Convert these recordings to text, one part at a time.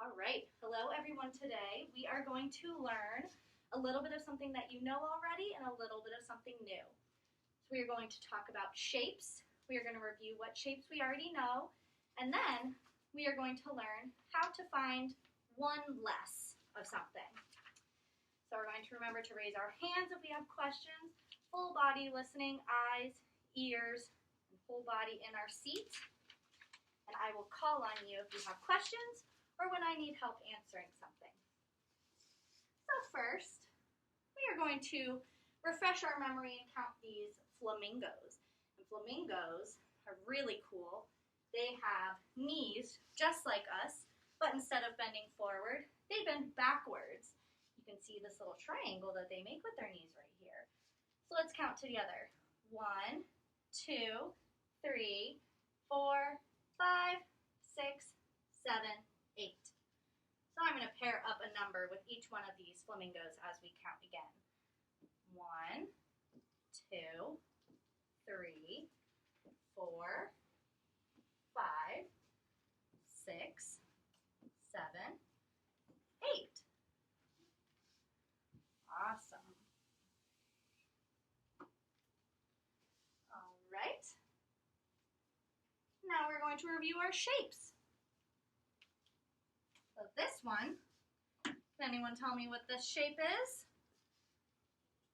All right, hello everyone. Today we are going to learn a little bit of something that you know already and a little bit of something new. So we are going to talk about shapes. We are going to review what shapes we already know, and then we are going to learn how to find one less of something. So we're going to remember to raise our hands if we have questions, full body listening, eyes, ears, and full body in our seat. And I will call on you if you have questions or when I need help answering something. So first, we are going to refresh our memory and count these flamingos. And flamingos are really cool. They have knees just like us, but instead of bending forward, they bend backwards. You can see this little triangle that they make with their knees right here. So let's count together. 1, 2, 3, 4, 5, 6, 7, 8. So I'm going to pair up a number with each one of these flamingos as we count again. 1, 2, 3, 4, 5, 6, 7, 8. Awesome. All right. Now we're going to review our shapes. So this one, can anyone tell me what this shape is?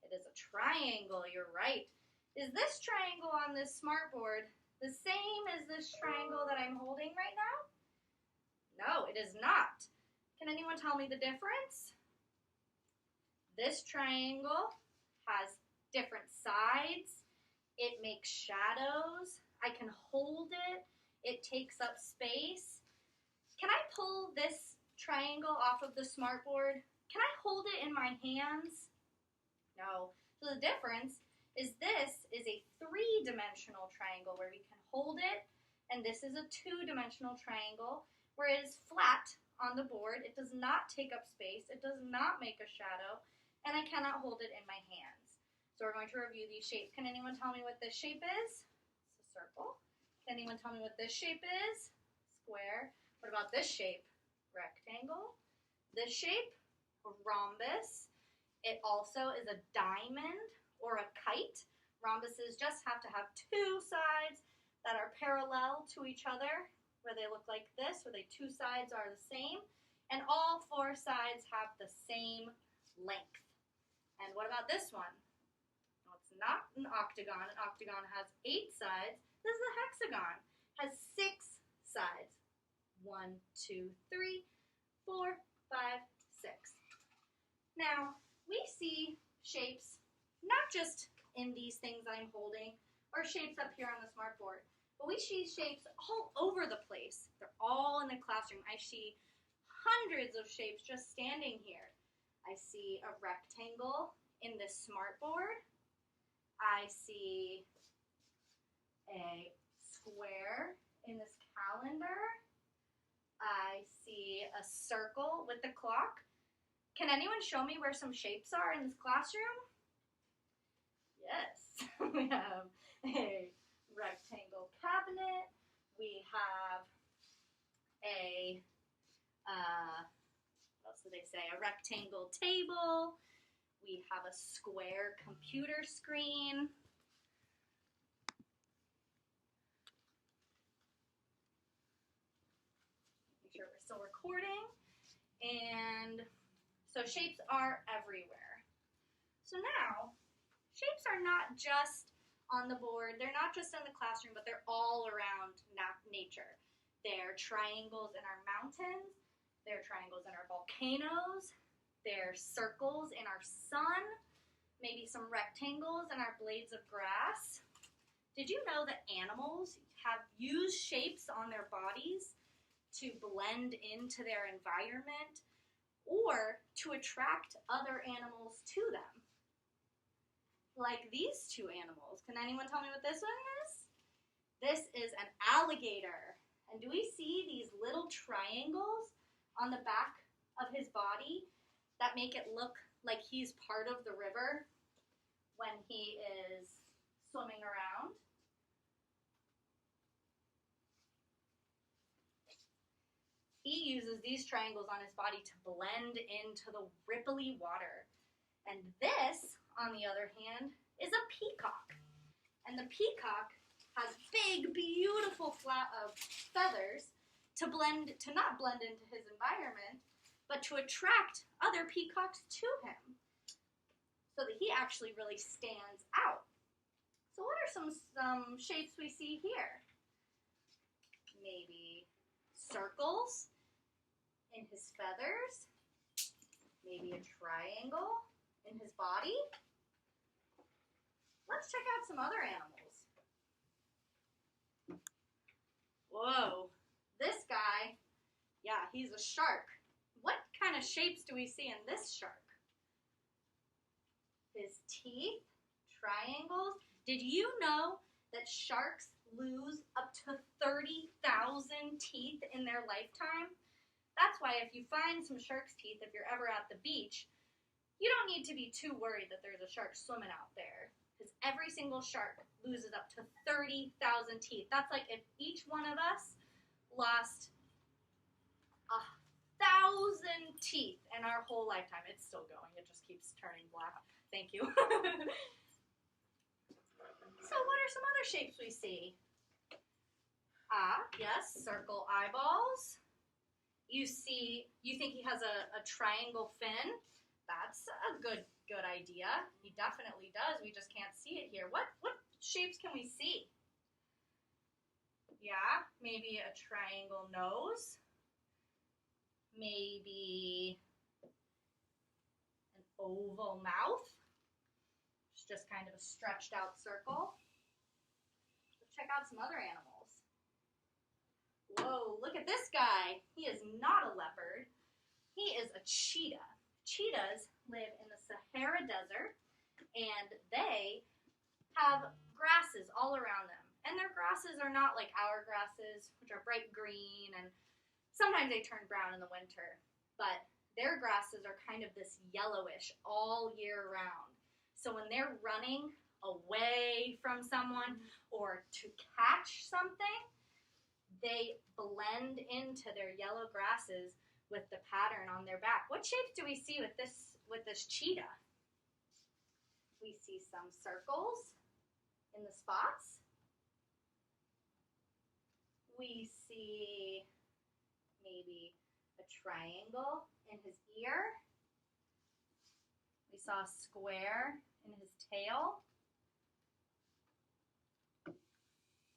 It is a triangle, you're right. Is this triangle on this smartboard the same as this triangle that I'm holding right now? No, it is not. Can anyone tell me the difference? This triangle has different sides. It makes shadows. I can hold it. It takes up space. Can I pull this triangle off of the smartboard? Can I hold it in my hands? No. So the difference is this is a 3-dimensional triangle where we can hold it, and this is a 2-dimensional triangle where it is flat on the board. It does not take up space. It does not make a shadow, and I cannot hold it in my hands. So we're going to review these shapes. Can anyone tell me what this shape is? It's a circle. Can anyone tell me what this shape is? Square. What about this shape? Rectangle. This shape? A rhombus. It also is a diamond or a kite. Rhombuses just have to have 2 sides that are parallel to each other, where they look like this, where the 2 sides are the same, and all 4 sides have the same length. And what about this one? No, it's not an octagon. An octagon has 8 sides. This is a hexagon. It has 6 sides. 1, 2, 3, 4, 5, 6. Now, we see shapes not just in these things I'm holding or shapes up here on the smartboard, but we see shapes all over the place. They're all in the classroom. I see hundreds of shapes just standing here. I see a rectangle in this smartboard. I see a square in this calendar. I see a circle with the clock. Can anyone show me where some shapes are in this classroom? Yes, we have a rectangle cabinet. We have a, what else did they say? A rectangle table. We have a square computer screen. Make sure we're still recording. And so shapes are everywhere. So now, shapes are not just on the board, they're not just in the classroom, but they're all around nature. They're triangles in our mountains, they're triangles in our volcanoes, they're circles in our sun, maybe some rectangles in our blades of grass. Did you know that animals have used shapes on their bodies to blend into their environment or to attract other animals to them? Like these 2 animals. Can anyone tell me what this one is? This is an alligator. And do we see these little triangles on the back of his body that make it look like he's part of the river when he is swimming around? He uses these triangles on his body to blend into the ripply water. And this, on the other hand, is a peacock. And the peacock has big, beautiful feathers to not blend into his environment, but to attract other peacocks to him, so that he actually really stands out. So what are some shapes we see here? Maybe circles in his feathers, maybe a triangle in his body. Let's check out some other animals. Whoa, this guy, yeah, he's a shark. What kind of shapes do we see in this shark? His teeth, triangles. Did you know that sharks lose up to 30,000 teeth in their lifetime? That's why if you find some shark's teeth, if you're ever at the beach, you don't need to be too worried that there's a shark swimming out there, because every single shark loses up to 30,000 teeth. That's like if each one of us lost 1,000 teeth in our whole lifetime. It's still going. It just keeps turning black. Thank you. So what are some other shapes we see? Yes, circle eyeballs. You think he has a triangle fin? That's a good idea. He definitely does. We just can't see it here. What shapes can we see? Yeah, maybe a triangle nose. Maybe an oval mouth. It's just kind of a stretched out circle. Let's check out some other animals. Whoa, look at this guy. He is not a leopard. He is a cheetah. Cheetahs live in the Sahara Desert, and they have grasses all around them. And their grasses are not like our grasses, which are bright green, and sometimes they turn brown in the winter. But their grasses are kind of this yellowish all year round. So when they're running away from someone or to catch something, they blend into their yellow grasses with the pattern on their back. What shapes do we see with this cheetah? We see some circles in the spots. We see maybe a triangle in his ear. We saw a square in his tail.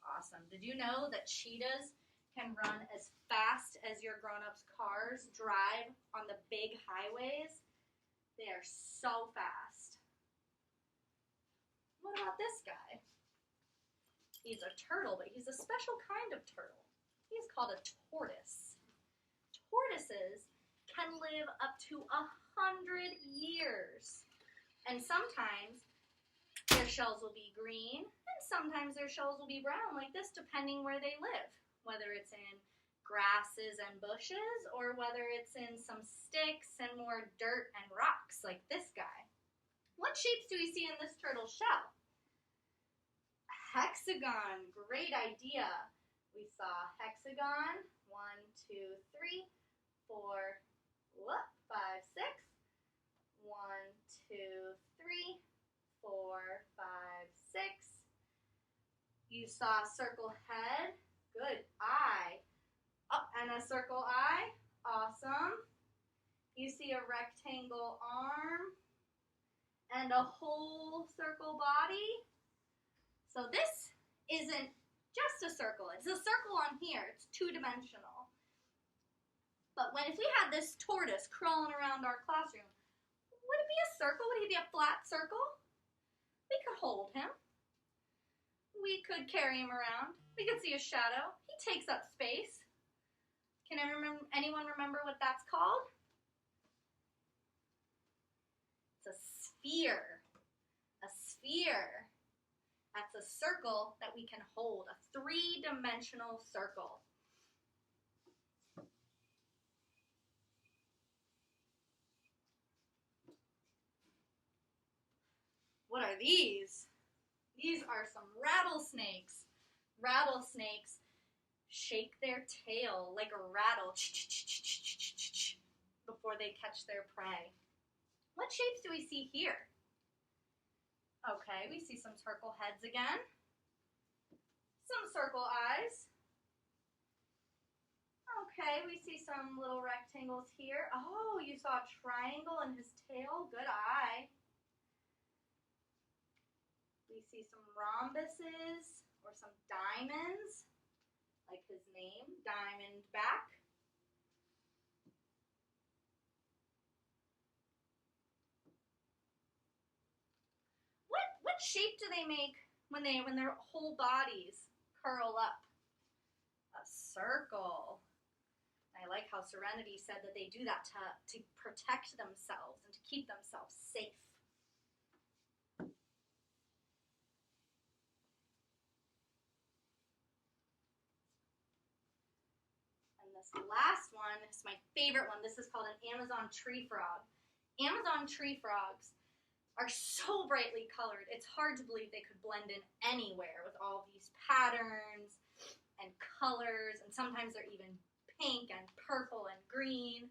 Awesome. Did you know that cheetahs can run as fast as your grown-ups' cars drive on the big highways? They are so fast. What about this guy? He's a turtle, but he's a special kind of turtle. He's called a tortoise. Tortoises can live up to 100 years. And sometimes their shells will be green, and sometimes their shells will be brown, like this, depending where they live. Whether it's in grasses and bushes, or whether it's in some sticks and more dirt and rocks, like this guy. What shapes do we see in this turtle shell? Hexagon, great idea. We saw hexagon, 1, 2, 3, 4, 5, 6. 1, 2, 3, 4, 5, 6. You saw a circle head, good. Eye, and a circle eye, awesome. You see a rectangle arm and a whole circle body. So this isn't just a circle. It's a circle on here. It's two-dimensional. But if we had this tortoise crawling around our classroom, would it be a circle? Would he be a flat circle? We could hold him. We could carry him around. We could see his shadow. He takes up space. Can anyone remember what that's called? It's a sphere. A sphere. That's a circle that we can hold, a three-dimensional circle. What are these? These are some rattlesnakes. Rattlesnakes shake their tail like a rattle before they catch their prey. What shapes do we see here? Okay, we see some circle heads again. Some circle eyes. Okay, we see some little rectangles here. Oh, you saw a triangle in his tail. Good eye. We see some rhombuses or some diamonds, like his name, Diamondback. What shape do they make when their whole bodies curl up? A circle. I like how Serenity said that they do that to protect themselves and to keep themselves safe. And this last one is my favorite one. This is called an Amazon tree frog. Amazon tree frogs are so brightly colored, it's hard to believe they could blend in anywhere with all these patterns and colors, and sometimes they're even pink and purple and green.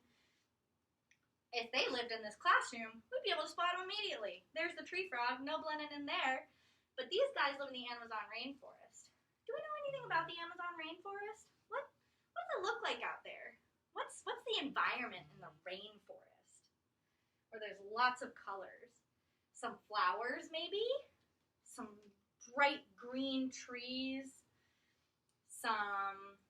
If they lived in this classroom, we'd be able to spot them immediately. There's the tree frog, no blending in there. But these guys live in the Amazon rainforest. Do we know anything about the Amazon rainforest? What does it look like out there? What's the environment in the rainforest? Where there's lots of colors. Some flowers, maybe? Some bright green trees. Some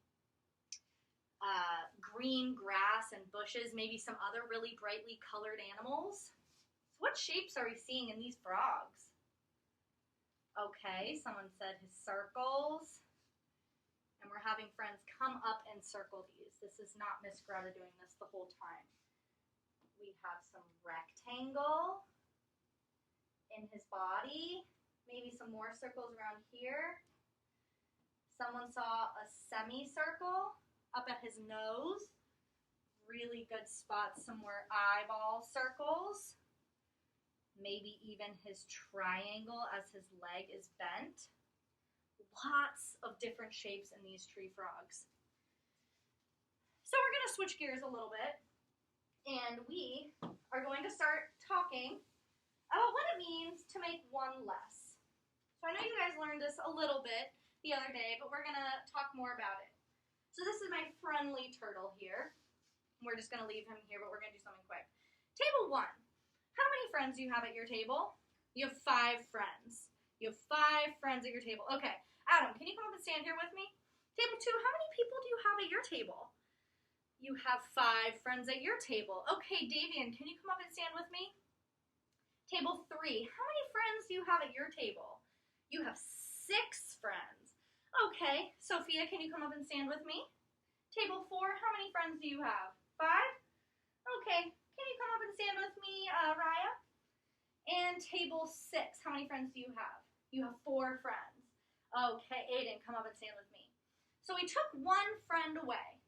green grass and bushes. Maybe some other really brightly colored animals. So what shapes are we seeing in these frogs? Okay, someone said his circles. And we're having friends come up and circle these. This is not Miss Greta doing this the whole time. We have some rectangle in his body, maybe some more circles around here. Someone saw a semicircle up at his nose. Really good spots, some more eyeball circles. Maybe even his triangle as his leg is bent. Lots of different shapes in these tree frogs. So we're going to switch gears a little bit, and we are going to start talking about what it means to make one less. So I know you guys learned this a little bit the other day, but we're going to talk more about it. So this is my friendly turtle here. We're just going to leave him here, but we're going to do something quick. Table 1. How many friends do you have at your table? You have 5 friends. You have 5 friends at your table. Okay, Adam, can you come up and stand here with me? Table 2, how many people do you have at your table? You have 5 friends at your table. Okay, Davian, can you come up and stand with me? Table 3, how many friends do you have at your table? You have 6 friends. Okay, Sophia, can you come up and stand with me? Table 4, how many friends do you have? 5? Okay, can you come up and stand with me, Raya? And table 6, how many friends do you have? You have 4 friends. Okay, Aiden, come up and stand with me. So we took 1 friend away.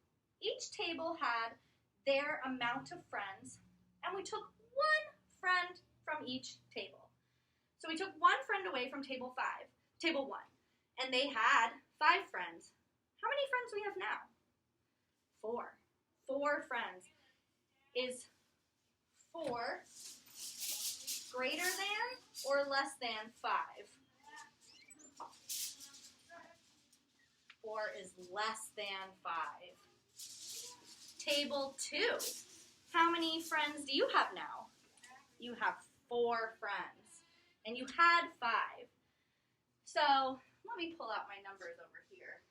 Each table had their amount of friends, and we took 1 friend from each table. So we took 1 friend away from table 1, and they had 5 friends. How many friends do we have now? 4. 4 friends. Is 4 greater than or less than 5? 4 is less than 5. Table 2. How many friends do you have now? You have 4 friends. And you had 5. So, let me pull out my numbers over here.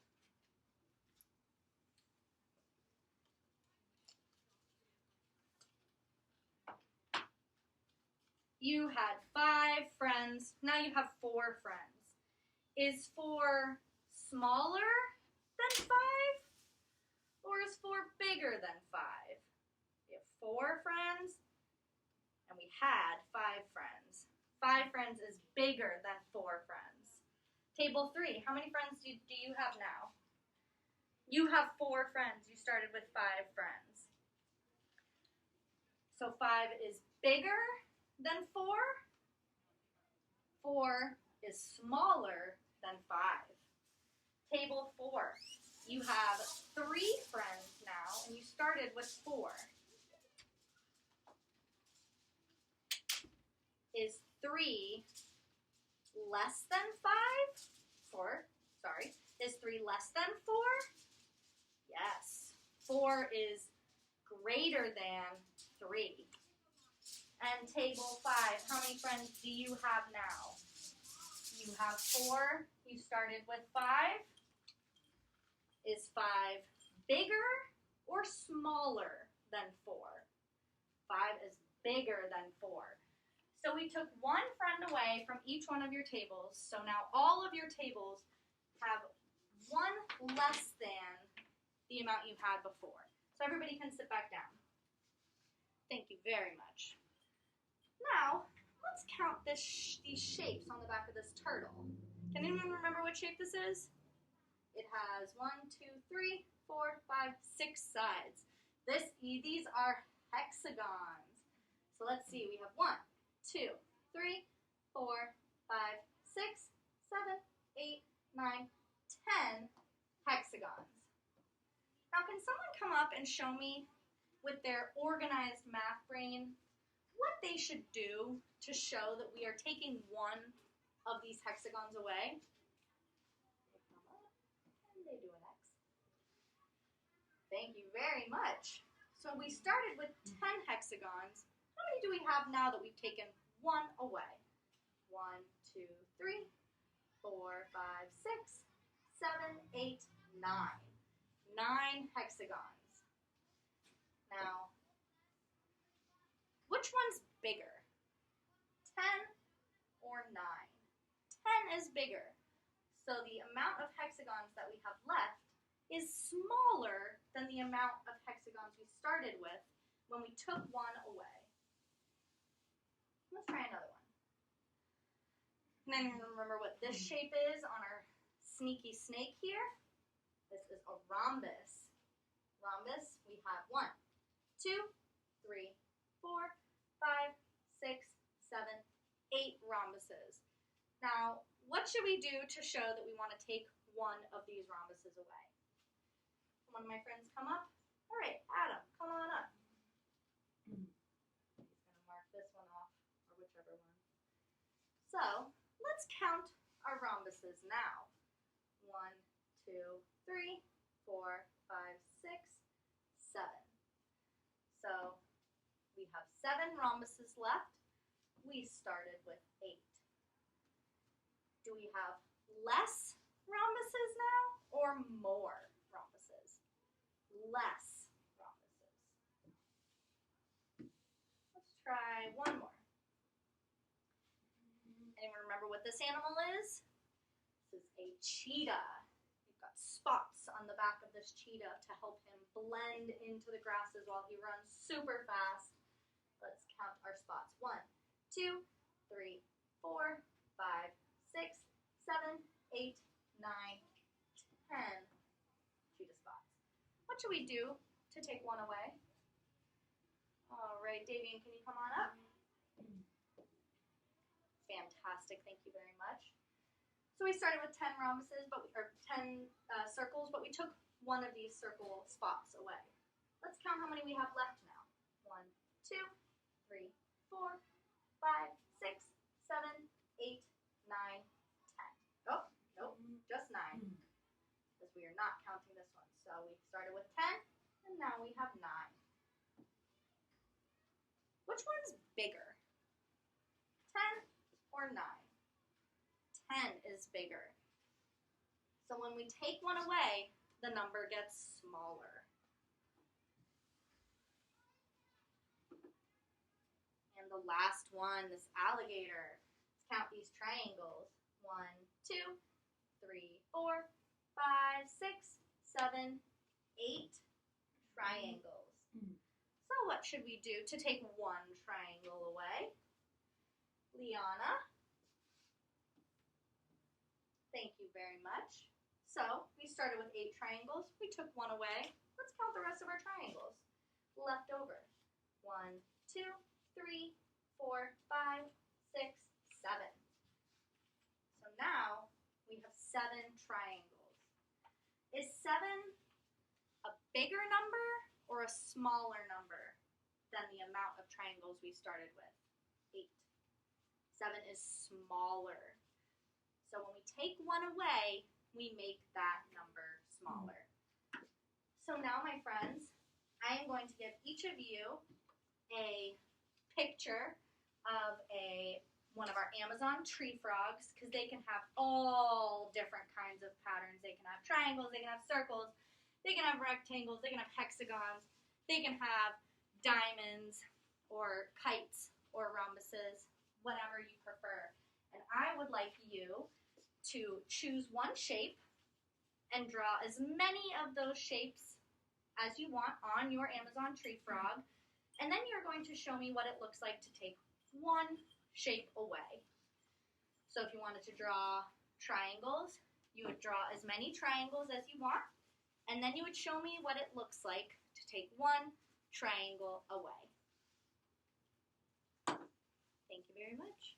You had 5 friends. Now you have 4 friends. Is 4 smaller than 5? Or is 4 bigger than 5? We have 4 friends, and we had 5 friends. 5 friends is bigger than 4 friends. Table 3, how many friends do you have now? You have 4 friends. You started with 5 friends. So 5 is bigger than 4? 4 is smaller than 5. Table 4. You have 3 friends now, and you started with 4. Is 3 less than 5? 4, sorry. Is 3 less than 4? Yes. 4 is greater than 3. And table 5, how many friends do you have now? You have 4. You started with 5. Is 5 bigger or smaller than 4? 5 is bigger than 4. So we took 1 friend away from each one of your tables. So now all of your tables have 1 less than the amount you had before. So everybody can sit back down. Thank you very much. Now, let's count these shapes on the back of this turtle. Can anyone remember what shape this is? It has 1, 2, 3, 4, 5, 6 sides. These are hexagons. So let's see, we have 1, 2, 3, 4, 5, 6, 7, 8, 9, 10 hexagons. Now, can someone come up and show me with their organized math brain what they should do to show that we are taking 1 of these hexagons away? They come up and they do an X. Thank you very much. So we started with 10 hexagons. How many do we have now that we've taken 1 away? 1, 2, 3, 4, 5, 6, 7, 8, 9. 9 hexagons. Now, which one's bigger? 10 or 9? 10 is bigger. So the amount of hexagons that we have left is smaller than the amount of hexagons we started with when we took 1 away. Let's try another one. Can anyone remember what this shape is on our sneaky snake here? This is a rhombus. Rhombus, we have 1, 2, 3, 4, 5, 6, 7, 8 rhombuses. Now, what should we do to show that we want to take 1 of these rhombuses away? One of my friends come up. All right, Adam, come on up. He's going to mark this one off, or whichever one. So, let's count our rhombuses now. 1, 2, 3, 4, 5, 6, 7. So, we have 7 rhombuses left. We started with 8. Do we have less rhombuses now or more rhombuses? Less rhombuses. Let's try one more. Anyone remember what this animal is? This is a cheetah. We've got spots on the back of this cheetah to help him blend into the grasses while he runs super fast. Let's count our spots. 1, 2, 3, 4, 5, 6, 7, 8, 9, 10 cheetah spots. What should we do to take 1 away? All right, Davian, can you come on up? Fantastic, thank you very much. So we started with 10 rhombuses, or 10 circles, but we took 1 of these circle spots away. Let's count how many we have left now. 1, 2, 3, 4, 5, 6, 7, 8, 9, 10. Oh, nope, just 9. Because we are not counting this one. So we started with 10, and now we have 9. Which one's bigger? 10 or 9? 10 is bigger. So when we take 1 away, the number gets smaller. And the last one, this alligator. Let's count these triangles. 1, 2, 3, 4, 5, 6, 7, 8 triangles. So what should we do to take 1 triangle away? Liana? Thank you very much. So we started with 8 triangles. We took 1 away. Let's count the rest of our triangles left over. 1, 2, 3, 4, 5, 6, 7. So now we have 7 triangles. Is 7 a bigger number or a smaller number than the amount of triangles we started with? 8. 7 is smaller. So when we take 1 away, we make that number smaller. So now, my friends, I am going to give each of you a picture of one of our Amazon tree frogs, because they can have all different kinds of patterns. They can have triangles, they can have circles, they can have rectangles, they can have hexagons, they can have diamonds or kites or rhombuses, whatever you prefer. And I would like you to choose one shape and draw as many of those shapes as you want on your Amazon tree frog. And then you're going to show me what it looks like to take one shape away. So if you wanted to draw triangles, you would draw as many triangles as you want, and then you would show me what it looks like to take one triangle away. Thank you very much.